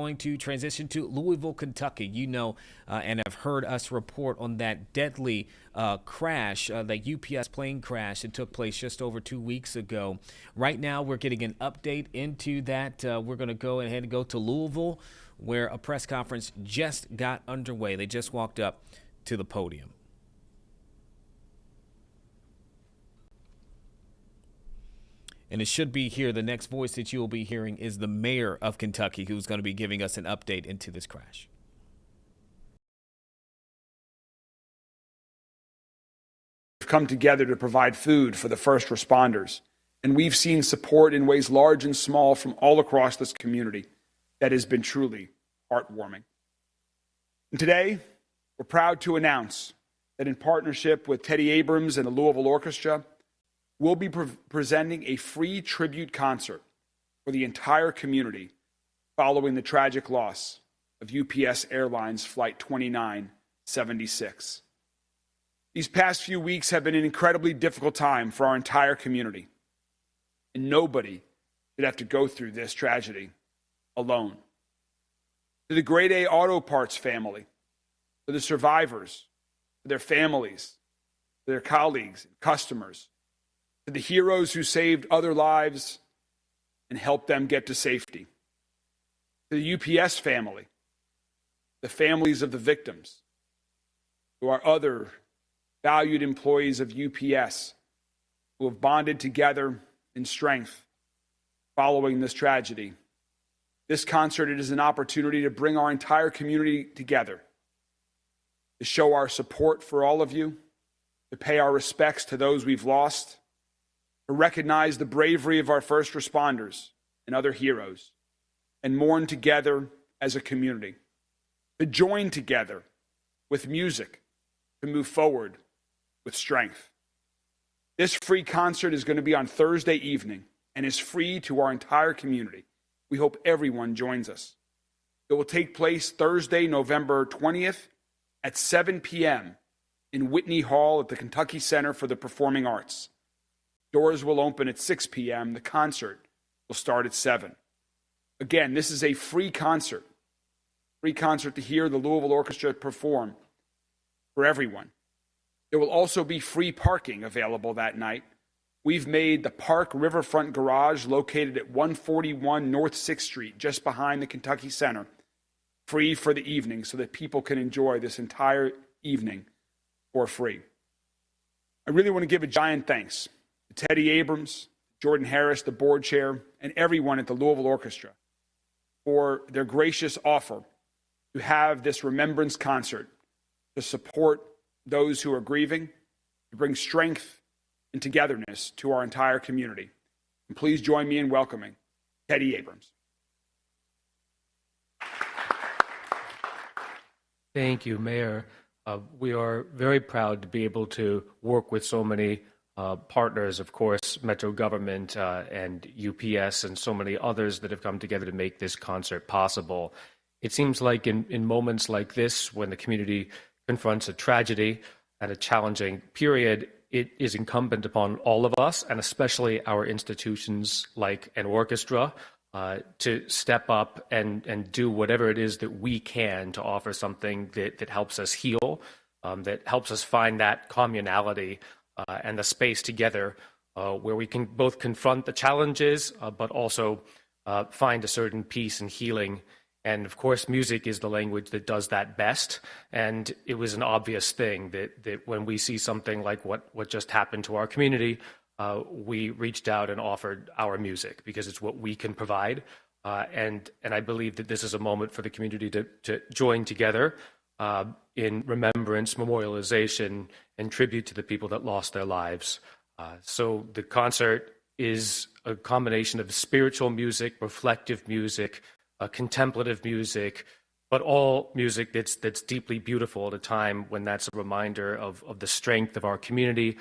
Going to transition to Louisville, Kentucky. And have heard us report on that deadly crash, that UPS plane crash that took place just over 2 weeks ago. Right now, we're getting an update into that. We're going to go ahead and go to Louisville, where a press conference just got underway. They just walked up to the podium. And it should be here. The next voice that you will be hearing is the mayor of Kentucky, who's going to be giving us an update into this crash. We've come together to provide food for the first responders, and we've seen support in ways large and small from all across this community that has been truly heartwarming. And today, we're proud to announce that in partnership with Teddy Abrams and the Louisville Orchestra, we'll be presenting a free tribute concert for the entire community following the tragic loss of UPS Airlines Flight 2976. These past few weeks have been an incredibly difficult time for our entire community, and nobody should have to go through this tragedy alone. To the Grade A Auto Parts family, to the survivors, to their families, to their colleagues and customers, to the heroes who saved other lives and helped them get to safety, to the UPS family, the families of the victims, to our other valued employees of UPS who have bonded together in strength following this tragedy. This concert is an opportunity to bring our entire community together, to show our support for all of you, to pay our respects to those we've lost, to recognize the bravery of our first responders and other heroes, and mourn together as a community, to join together with music, to move forward with strength. This free concert is going to be on Thursday evening and is free to our entire community. We hope everyone joins us. It will take place Thursday, November 20th at 7 p.m. in Whitney Hall at the Kentucky Center for the Performing Arts. Doors will open at 6 p.m. The concert will start at 7. Again, this is a free concert to hear the Louisville Orchestra perform for everyone. There will also be free parking available that night. We've made the Park Riverfront Garage, located at 141 North 6th Street, just behind the Kentucky Center, free for the evening so that people can enjoy this entire evening for free. I really want to give a giant thanks to Teddy Abrams, Jordan Harris, the board chair, and everyone at the Louisville Orchestra for their gracious offer to have this remembrance concert to support those who are grieving, to bring strength and togetherness to our entire community. And please join me in welcoming Teddy Abrams. Thank you, Mayor. We are very proud to be able to work with so many partners, of course, Metro government and UPS and so many others that have come together to make this concert possible. It seems like in moments like this, when the community confronts a tragedy and a challenging period, it is incumbent upon all of us, and especially our institutions like an orchestra, to step up and do whatever it is that we can to offer something that helps us heal, that helps us find that communality and the space together where we can both confront the challenges, but also find a certain peace and healing. And of course, music is the language that does that best. And it was an obvious thing that when we see something like what just happened to our community, we reached out and offered our music because it's what we can provide. And I believe that this is a moment for the community to join together in remembrance, memorialization, and tribute to the people that lost their lives. So the concert is a combination of spiritual music, reflective music, contemplative music, but all music that's deeply beautiful at a time when that's a reminder of the strength of our community,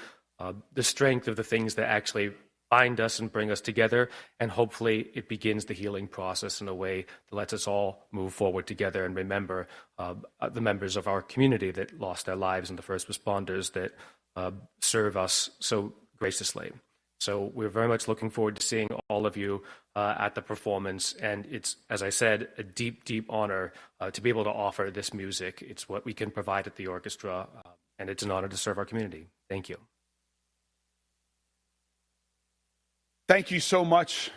the strength of the things that actually bind us and bring us together, and hopefully it begins the healing process in a way that lets us all move forward together and remember the members of our community that lost their lives and the first responders that serve us so graciously. So we're very much looking forward to seeing all of you at the performance. And it's, as I said, a deep, deep honor to be able to offer this music. It's what we can provide at the orchestra, and it's an honor to serve our community. Thank you. Thank you so much,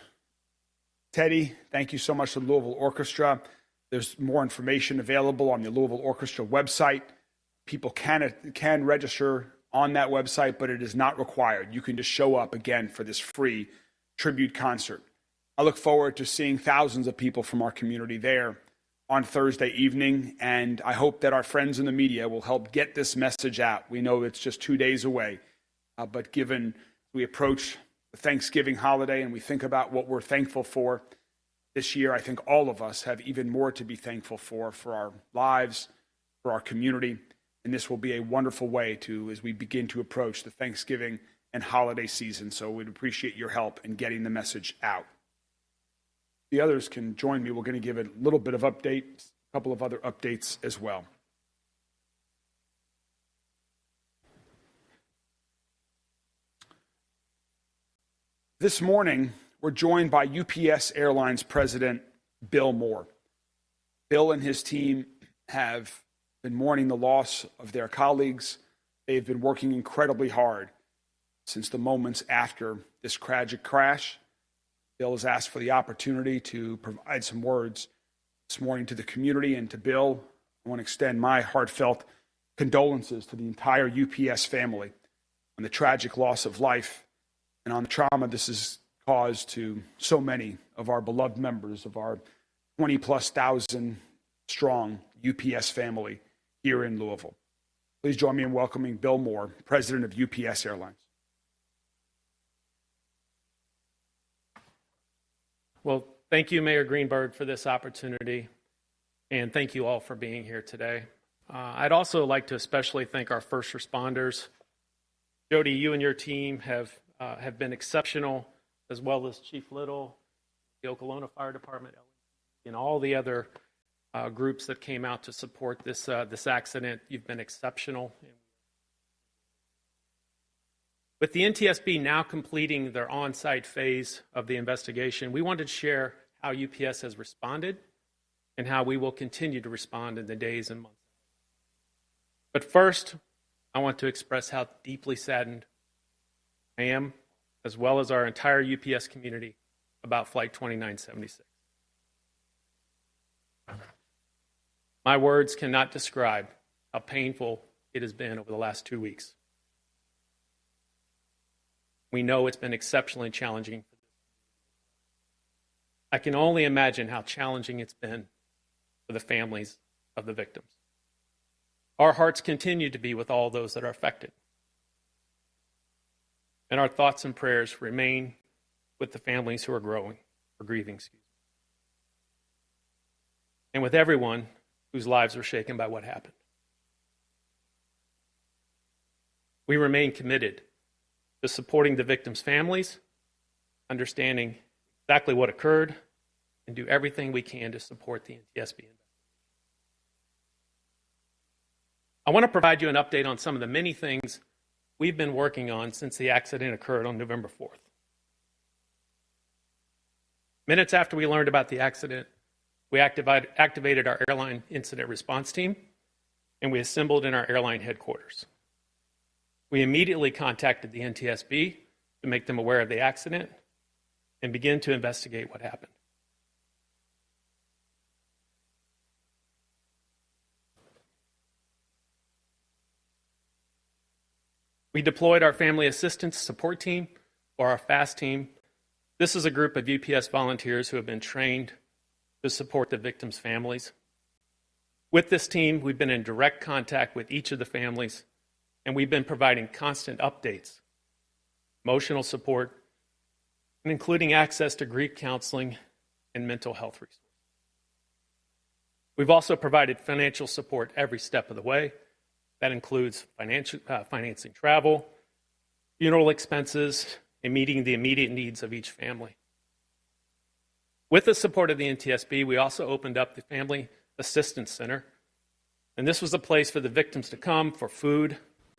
Teddy. Thank you so much to the Louisville Orchestra. There's more information available on the Louisville Orchestra website. People can register on that website, but it is not required. You can just show up again for this free tribute concert. I look forward to seeing thousands of people from our community there on Thursday evening, and I hope that our friends in the media will help get this message out. We know it's just 2 days away, but given we approach the Thanksgiving holiday and we think about what we're thankful for this year, I think all of us have even more to be thankful for our lives, for our community. And this will be a wonderful way to, as we begin to approach the Thanksgiving and holiday season. So we'd appreciate your help in getting the message out. The others can join me. We're going to give a little bit of updates, a couple of other updates as well. This morning, we're joined by UPS Airlines President Bill Moore. Bill and his team have been mourning the loss of their colleagues. They've been working incredibly hard since the moments after this tragic crash. Bill has asked for the opportunity to provide some words this morning to the community and to Bill. I want to extend my heartfelt condolences to the entire UPS family on the tragic loss of life and on the trauma this has caused to so many of our beloved members of our 20+ thousand strong UPS family here in Louisville. Please join me in welcoming Bill Moore, President of UPS Airlines. Well, thank you, Mayor Greenberg, for this opportunity, and thank you all for being here today. I'd also like to especially thank our first responders. Jody, you and your team have been exceptional, as well as Chief Little, the Okolona Fire Department, and all the other groups that came out to support this accident. You've been exceptional. With the NTSB now completing their on-site phase of the investigation, we wanted to share how UPS has responded and how we will continue to respond in the days and months. But first, I want to express how deeply saddened I am, as well as our entire UPS community, about Flight 2976. My words cannot describe how painful it has been over the last 2 weeks. We know it's been exceptionally challenging. I can only imagine how challenging it's been for the families of the victims. Our hearts continue to be with all those that are affected. And our thoughts and prayers remain with the families who are grieving. And with everyone whose lives were shaken by what happened. We remain committed to supporting the victims' families, understanding exactly what occurred, and do everything we can to support the NTSB. I want to provide you an update on some of the many things we've been working on since the accident occurred on November 4th. Minutes after we learned about the accident, we activated our airline incident response team, and we assembled in our airline headquarters. We immediately contacted the NTSB to make them aware of the accident and begin to investigate what happened. We deployed our family assistance support team, or our FAST team. This is a group of UPS volunteers who have been trained to support the victims' families. With this team, we've been in direct contact with each of the families, and we've been providing constant updates, emotional support, and including access to grief counseling and mental health resources. We've also provided financial support every step of the way. That includes financing travel, funeral expenses, and meeting the immediate needs of each family. With the support of the NTSB, we also opened up the Family Assistance Center, and this was a place for the victims to come for food,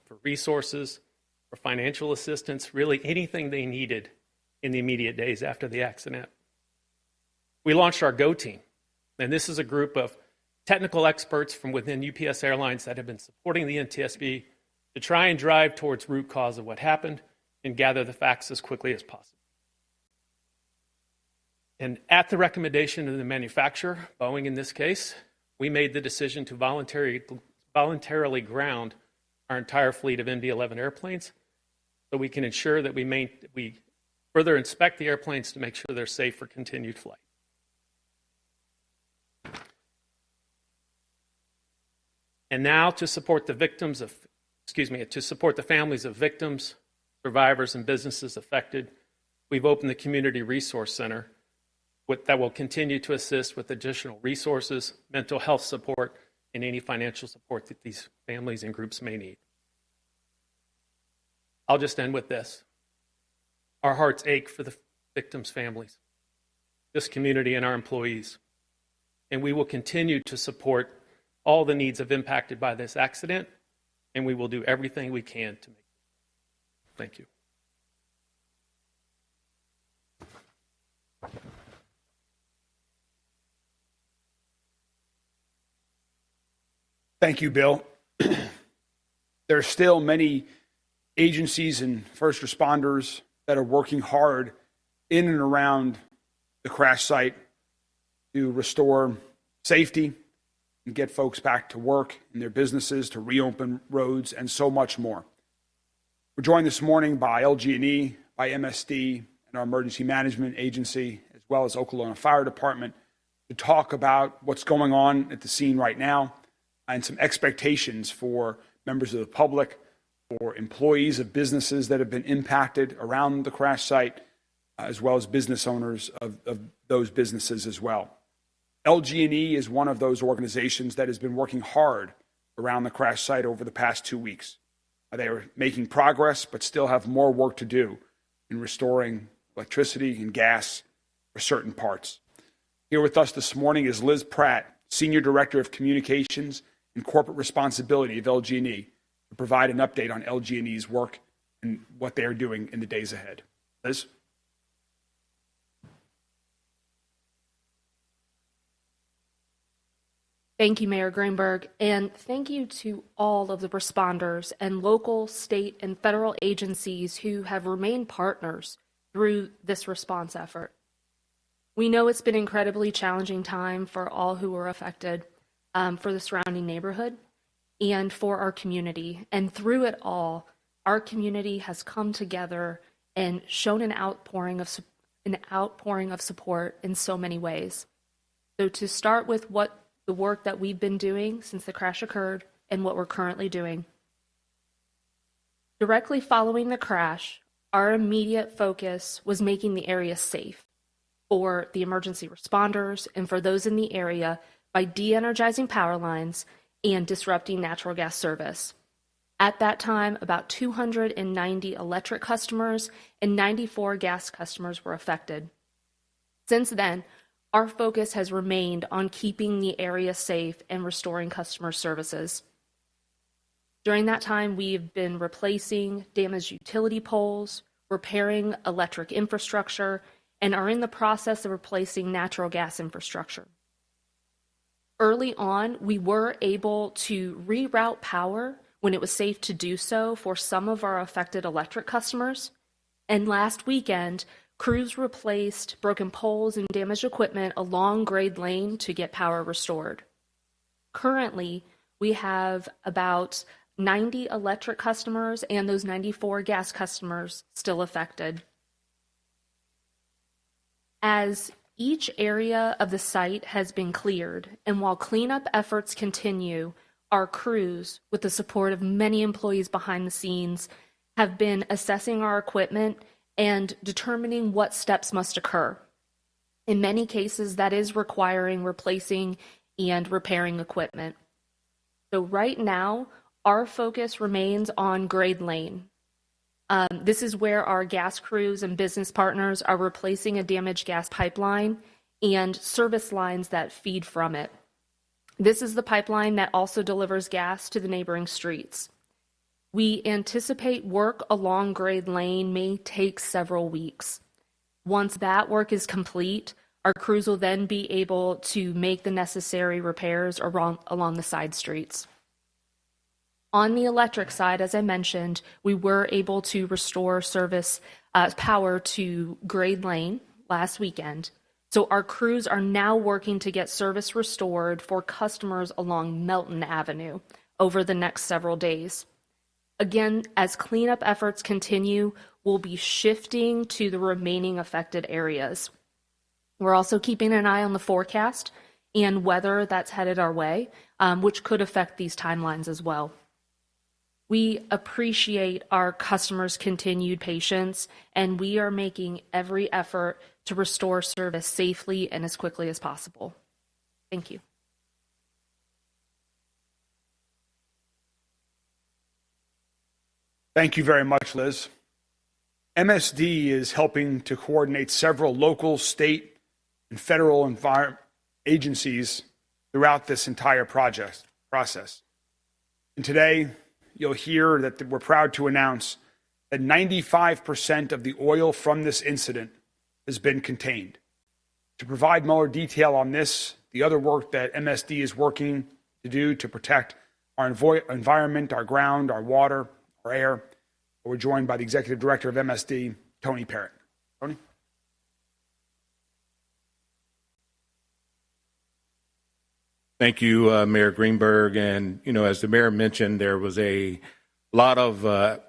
for resources, for financial assistance, really anything they needed in the immediate days after the accident. We launched our GO team, and this is a group of technical experts from within UPS Airlines that have been supporting the NTSB to try and drive towards root cause of what happened and gather the facts as quickly as possible. And at the recommendation of the manufacturer, Boeing in this case, we made the decision to voluntarily ground our entire fleet of MD-11 airplanes so we can ensure that we further inspect the airplanes to make sure they're safe for continued flight. And now to support the families of victims, survivors, and businesses affected, we've opened the Community Resource Center that will continue to assist with additional resources, mental health support, and any financial support that these families and groups may need. I'll just end with this. Our hearts ache for the victims' families, this community, and our employees. And we will continue to support all the needs of impacted by this accident, and we will do everything we can to make it. Thank you. Thank you, Bill. There are still many agencies and first responders that are working hard in and around the crash site to restore safety and get folks back to work in their businesses, to reopen roads, and so much more. We're joined this morning by LG&E, by MSD, and our emergency management agency, as well as Oklahoma Fire Department, to talk about what's going on at the scene right now and some expectations for members of the public, for employees of businesses that have been impacted around the crash site, as well as business owners of those businesses as well. LG&E is one of those organizations that has been working hard around the crash site over the past 2 weeks. They are making progress, but still have more work to do in restoring electricity and gas for certain parts. Here with us this morning is Liz Pratt, Senior Director of Communications and Corporate Responsibility of LG&E, to provide an update on LG&E's work and what they are doing in the days ahead. Liz? Thank you, Mayor Greenberg, and thank you to all of the responders and local, state, and federal agencies who have remained partners through this response effort. We know it's been an incredibly challenging time for all who were affected, for the surrounding neighborhood, and for our community. And through it all, our community has come together and shown an outpouring of support in so many ways. So to start with the work that we've been doing since the crash occurred and what we're currently doing. Directly following the crash, our immediate focus was making the area safe for the emergency responders and for those in the area by de-energizing power lines and disrupting natural gas service. At that time, about 290 electric customers and 94 gas customers were affected. Since then, our focus has remained on keeping the area safe and restoring customer services. During that time, we've been replacing damaged utility poles, repairing electric infrastructure, and are in the process of replacing natural gas infrastructure. Early on, we were able to reroute power when it was safe to do so for some of our affected electric customers. And last weekend, crews replaced broken poles and damaged equipment along Grade Lane to get power restored. Currently, we have about 90 electric customers and those 94 gas customers still affected. As each area of the site has been cleared, and while cleanup efforts continue, our crews, with the support of many employees behind the scenes, have been assessing our equipment and determining what steps must occur. In many cases, that is requiring replacing and repairing equipment. So right now, our focus remains on Grade Lane. This is where our gas crews and business partners are replacing a damaged gas pipeline and service lines that feed from it. This is the pipeline that also delivers gas to the neighboring streets. We anticipate work along Grade Lane may take several weeks. Once that work is complete, our crews will then be able to make the necessary repairs along the side streets. On the electric side, as I mentioned, we were able to restore service power to Grade Lane last weekend. So our crews are now working to get service restored for customers along Melton Avenue over the next several days. Again, as cleanup efforts continue, we'll be shifting to the remaining affected areas. We're also keeping an eye on the forecast and weather that's headed our way, which could affect these timelines as well. We appreciate our customers' continued patience, and we are making every effort to restore service safely and as quickly as possible. Thank you. Thank you very much, Liz. MSD is helping to coordinate several local, state, and federal agencies throughout this entire process. And today, you'll hear that we're proud to announce that 95% of the oil from this incident has been contained. To provide more detail on this, the other work that MSD is working to do to protect our environment, our ground, our water, our air, we're joined by the Executive Director of MSD, Tony Parrott. Tony? Thank you, Mayor Greenberg. And, as the mayor mentioned, there was a lot of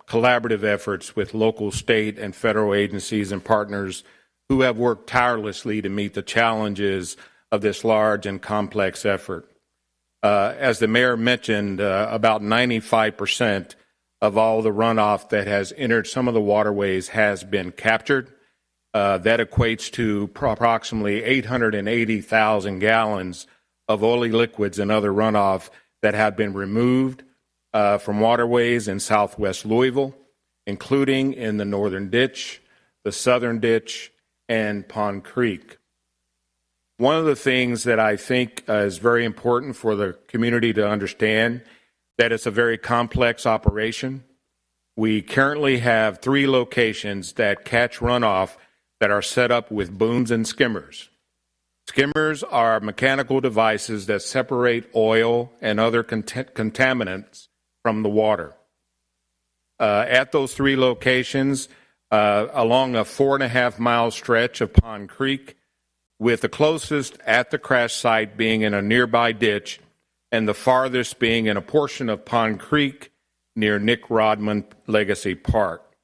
collaborative efforts with local, state, and federal agencies and partners who have worked tirelessly to meet the challenges of this large and complex effort. As the mayor mentioned, about 95% of all the runoff that has entered some of the waterways has been captured. That equates to approximately 880,000 gallons of oily liquids and other runoff that have been removed from waterways in southwest Louisville, including in the northern ditch, the southern ditch, and Pond Creek. One of the things that I think is very important for the community to understand that it's a very complex operation. We currently have 3 locations that catch runoff that are set up with booms and skimmers. Skimmers are mechanical devices that separate oil and other contaminants from the water. At those 3 locations, along a 4.5-mile stretch of Pond Creek, with the closest at the crash site being in a nearby ditch and the farthest being in a portion of Pond Creek near Nick Rodman Legacy Park.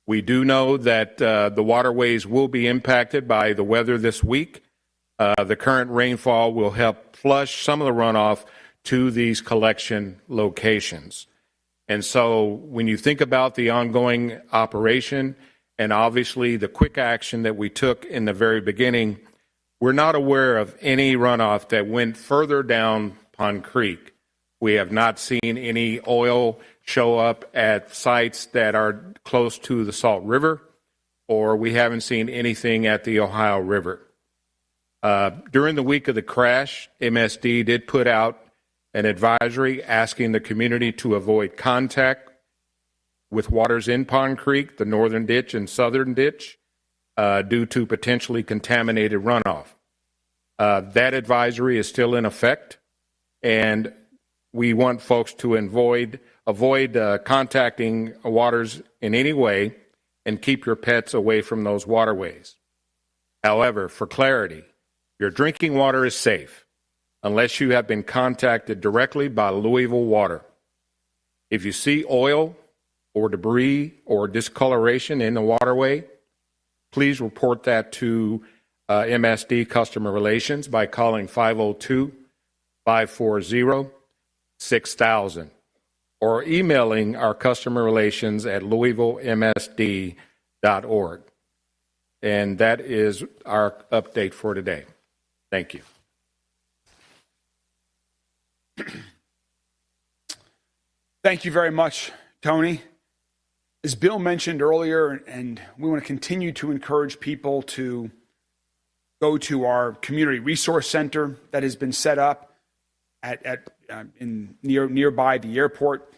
We do know that the waterways will be impacted by the weather this week. The current rainfall will help flush some of the runoff to these collection locations. And so when you think about the ongoing operation and obviously the quick action that we took in the very beginning, we're not aware of any runoff that went further down Pond Creek. We have not seen any oil show up at sites that are close to the Salt River, or we haven't seen anything at the Ohio River. During the week of the crash, MSD did put out an advisory asking the community to avoid contact with waters in Pond Creek, the northern ditch and southern ditch, due to potentially contaminated runoff. That advisory is still in effect, and we want folks to avoid contacting waters in any way and keep your pets away from those waterways. However, for clarity, your drinking water is safe unless you have been contacted directly by Louisville Water. If you see oil or debris or discoloration in the waterway, please report that to MSD Customer Relations by calling 502-540-6000 or emailing our customer relations at louisvillemsd.org. And that is our update for today. Thank you. Thank you very much, Tony. As Bill mentioned earlier, and we want to continue to encourage people to go to our community resource center that has been set up nearby the airport.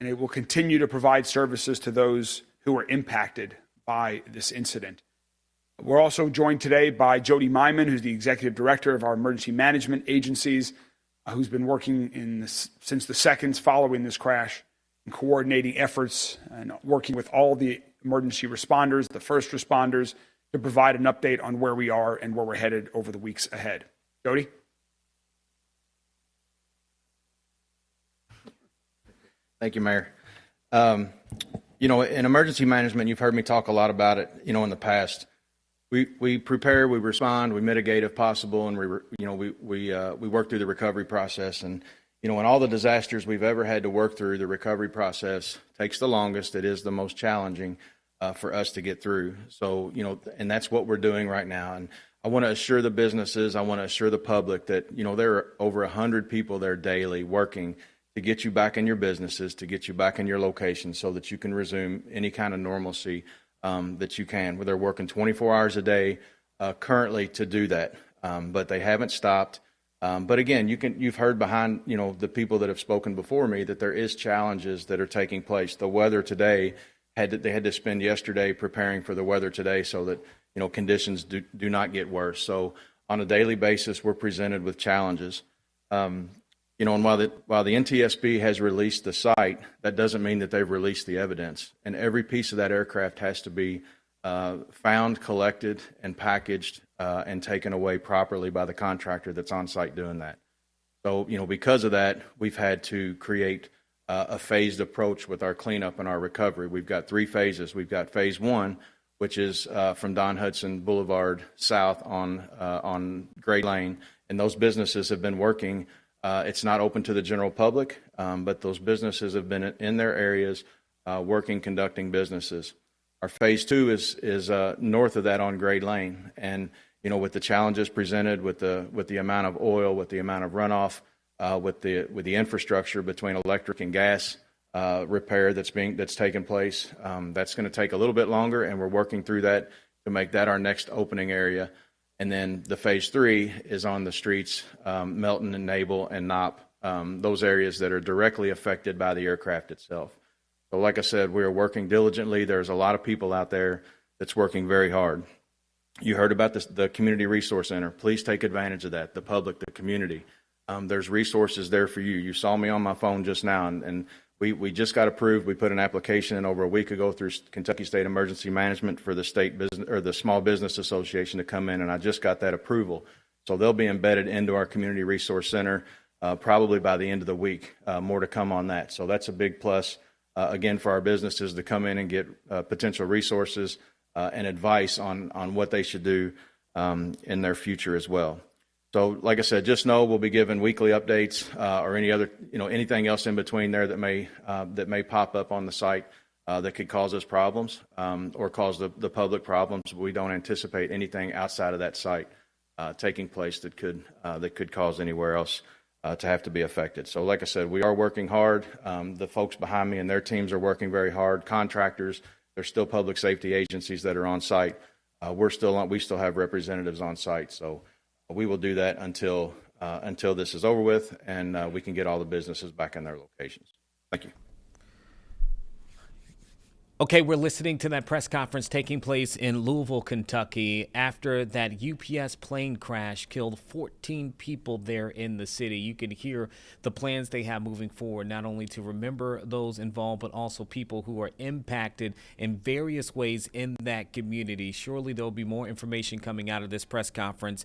and it will continue to provide services to those who were impacted by this incident. We're also joined today by Jody Myman, who's the Executive Director of our Emergency Management Agencies, who's been working since the seconds following this crash and coordinating efforts and working with all the emergency responders, the first responders, to provide an update on where we are and where we're headed over the weeks ahead. Jody? Thank you, Mayor. In emergency management, you've heard me talk a lot about it, in the past. We prepare, we respond, we mitigate if possible, and we work through the recovery process. And in all the disasters we've ever had to work through, the recovery process takes the longest. It is the most challenging for us to get through. So and that's what we're doing right now. And I want to assure the businesses, I want to assure the public that there are over 100 people there daily working to get you back in your businesses, to get you back in your locations, so that you can resume any kind of normalcy that you can. They're working 24 hours a day currently to do that, but they haven't stopped. But again, you've heard behind the people that have spoken before me that there is challenges that are taking place. The weather today they had to spend yesterday preparing for the weather today so that conditions do not get worse. So on a daily basis, we're presented with challenges. And while the NTSB has released the site, that doesn't mean that they've released the evidence. And every piece of that aircraft has to be found, collected, and packaged and taken away properly by the contractor that's on site doing that. So, because of that, we've had to create a phased approach with our cleanup and our recovery. We've got 3 phases. We've got phase 1, which is from Don Hudson Boulevard south on Gray Lane, and those businesses have been working. It's not open to the general public, but those businesses have been in their areas working, conducting businesses. Our phase 2 is north of that on Gray Lane, and with the challenges presented with the amount of oil, with the amount of runoff, with the infrastructure between electric and gas repair that's taking place, that's going to take a little bit longer, and we're working through that to make that our next opening area. And then the phase 3 is on the streets, Melton and Nable and Knopp, those areas that are directly affected by the aircraft itself. So like I said, we are working diligently. There's a lot of people out there that's working very hard. You heard about the Community Resource Center. Please take advantage of that, the public, the community. There's resources there for you. You saw me on my phone just now, and we just got approved. We put an application in over a week ago through Kentucky State Emergency Management for the state business or the Small Business Association to come in, and I just got that approval. So they'll be embedded into our Community Resource Center probably by the end of the week. More to come on that. So that's a big plus, again, for our businesses to come in and get potential resources and advice on what they should do in their future as well. So, like I said, just know we'll be giving weekly updates or any other, anything else in between there that may pop up on the site that could cause us problems or cause the public problems. We don't anticipate anything outside of that site taking place that could cause anywhere else to have to be affected. So, like I said, we are working hard. The folks behind me and their teams are working very hard. Contractors, there's still public safety agencies that are on site. We still have representatives on site. So. We will do that until this is over with and we can get all the businesses back in their locations. Thank you. Okay, we're listening to that press conference taking place in Louisville, Kentucky, after that UPS plane crash killed 14 people there in the city. You can hear the plans they have moving forward, not only to remember those involved, but also people who are impacted in various ways in that community. Surely there'll be more information coming out of this press conference.